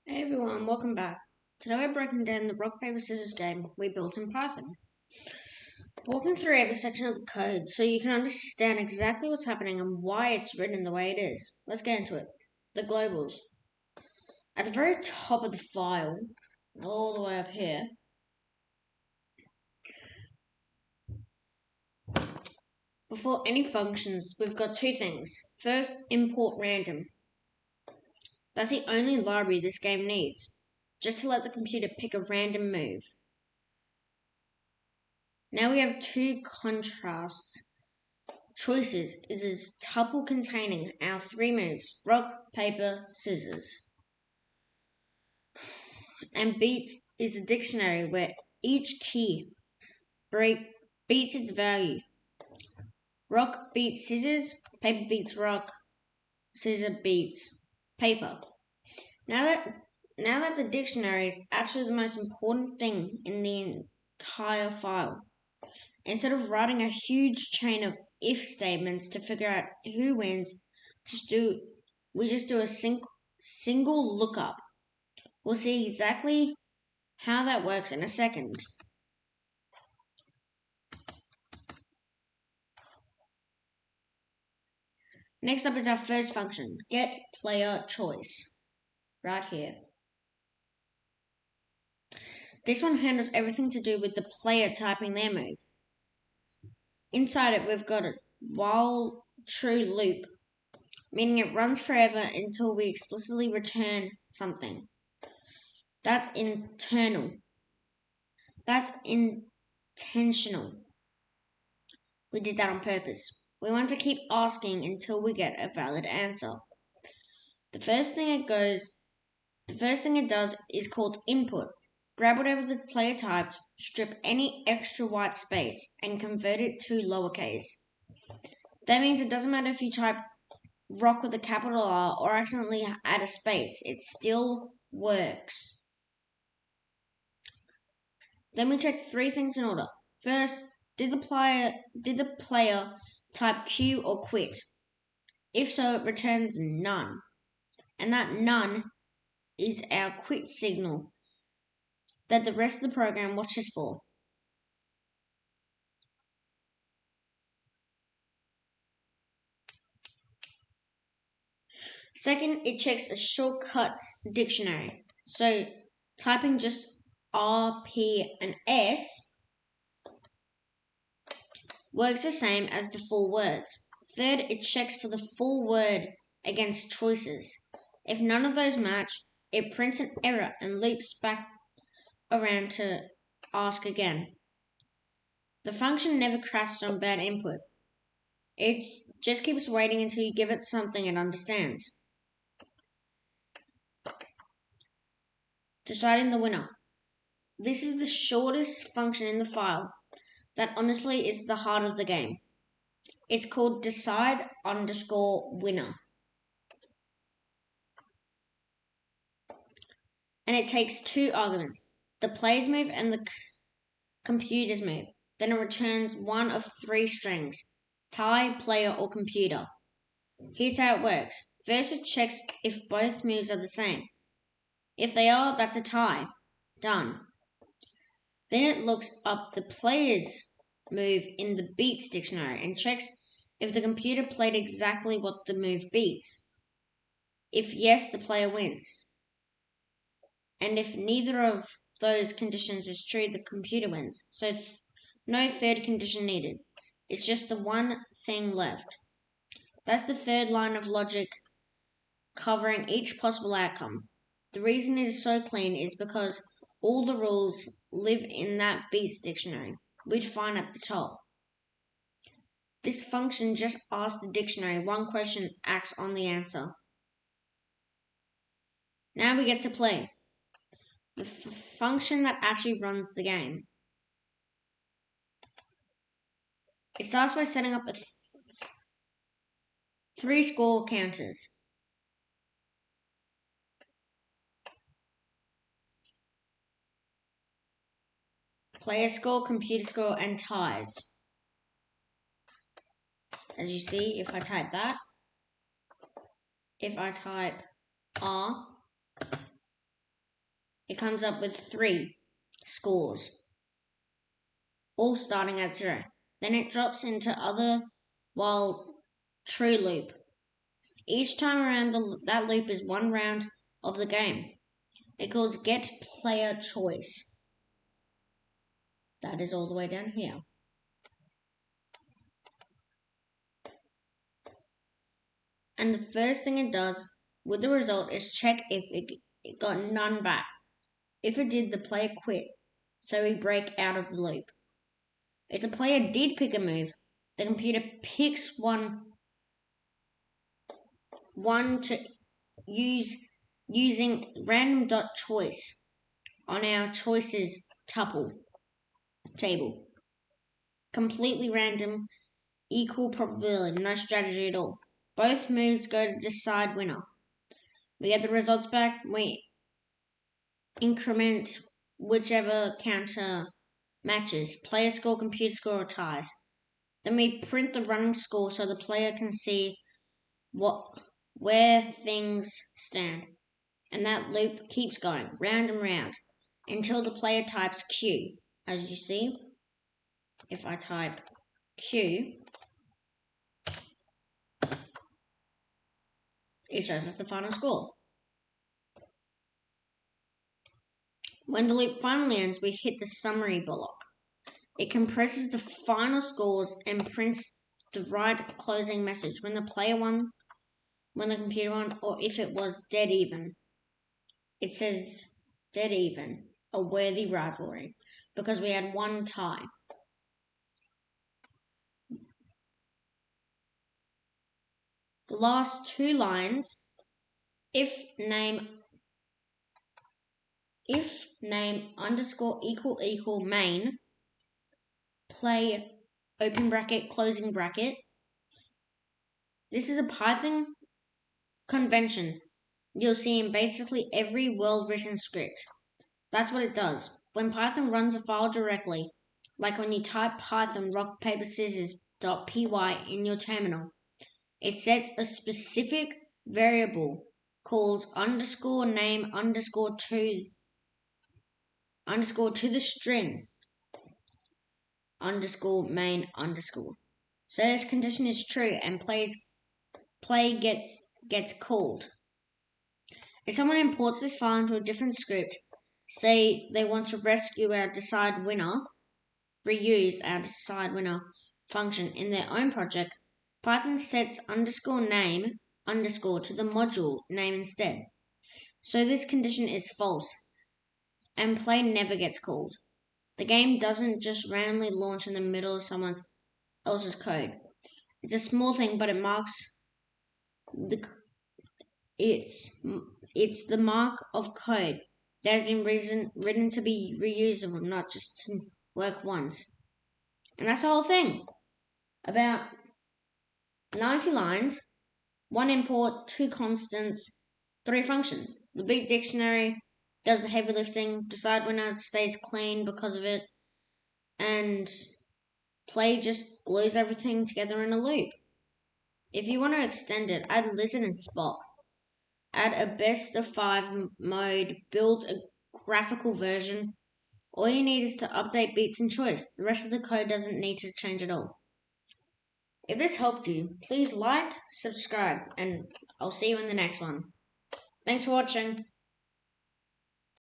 Hey everyone, welcome back. Today we're breaking down the rock, paper, scissors game we built in Python. Walking through every section of the code so you can understand exactly what's happening and why it's written the way it is. Let's get into it. The globals. At the very top of the file, all the way up here, before any functions, we've got two things. First, import random. That's the only library this game needs, just to let the computer pick a random move. Now we have two contrasts choices is a tuple containing our three moves, rock, paper, scissors. And beats is a dictionary where each key beats its value. Rock beats scissors, paper beats rock, scissor beats paper. Now that the dictionary is actually the most important thing in the entire file, instead of writing a huge chain of if statements to figure out who wins, we just do a single lookup. We'll see exactly how that works in a second. Next up is our first function, get player choice, right here. This one handles everything to do with the player typing their move. Inside it, we've got a while true loop, meaning it runs forever until we explicitly return something. That's internal. That's intentional. We did that on purpose. We want to keep asking until we get a valid answer. The first thing it does is called input. Grab whatever the player types, strip any extra white space, and convert it to lowercase. That means it doesn't matter if you type rock with a capital R or accidentally add a space, it still works. Then we check three things in order. First, did the player type Q or quit? If so, it returns none. And that none is our quit signal that the rest of the program watches for. Second, it checks a shortcuts dictionary. So typing just R, P, and S works the same as the full words. Third, it checks for the full word against choices. If none of those match, it prints an error and loops back around to ask again. The function never crashes on bad input. It just keeps waiting until you give it something it understands. Deciding the winner. This is the shortest function in the file that honestly is the heart of the game. It's called decide_winner. And it takes two arguments, the player's move and the computer's move. Then it returns one of three strings, tie, player, or computer. Here's how it works. First, it checks if both moves are the same. If they are, that's a tie. Done. Then it looks up the player's move in the beats dictionary and checks if the computer played exactly what the move beats. If yes, the player wins. And if neither of those conditions is true, the computer wins. So no third condition needed. It's just the one thing left. That's the third line of logic covering each possible outcome. The reason it is so clean is because all the rules live in that beats dictionary we'd find at the top. This function just asks the dictionary one question, acts on the answer. Now we get to play. The function that actually runs the game. It starts by setting up three score counters. Player score, computer score, and ties. As you see, if I type that, if I type R, it comes up with 3 scores, all starting at 0. Then it drops into other while true loop. Each time around that loop is 1 round of the game. It calls get player choice. That is all the way down here. And the first thing it does with the result is check if it got none back. If it did, the player quit, so we break out of the loop. If the player did pick a move, the computer picks one to use using random.choice on our choices tuple table. Completely random, equal probability, no strategy at all. Both moves go to decide winner. We get the results back, we increment whichever counter matches, player score, computer score, or ties. Then we print the running score so the player can see where things stand. And that loop keeps going, round and round, until the player types Q. As you see, if I type Q, it shows us the final score. When the loop finally ends, we hit the summary block. It compresses the final scores and prints the right closing message when the player won, when the computer won, or if it was dead even. It says dead even, a worthy rivalry, because we had 1 tie. The last 2 lines, if name underscore equal main, play open bracket, closing bracket. This is a Python convention you'll see in basically every well-written script. That's what it does. When Python runs a file directly, like when you type python rock paper scissors.py in your terminal, it sets a specific variable called underscore name underscore to the string underscore main underscore. So this condition is true and play gets called. If someone imports this file into a different script, say they want to rescue our decide winner, reuse our decide winner function in their own project, Python sets underscore name underscore to the module name instead. So this condition is false, and play never gets called. The game doesn't just randomly launch in the middle of someone else's code. It's a small thing, but it marks it's the mark of code that has been written to be reusable, not just to work once. And that's the whole thing. About 90 lines, 1 import, 2 constants, 3 functions. The big dictionary does the heavy lifting, decide when it stays clean because of it, and play just glues everything together in a loop. If you want to extend it, add Lizard and Spock. Add a best of 5 mode, build a graphical version. All you need is to update beats and choice. The rest of the code doesn't need to change at all. If this helped you, please like, subscribe, and I'll see you in the next one. Thanks for watching.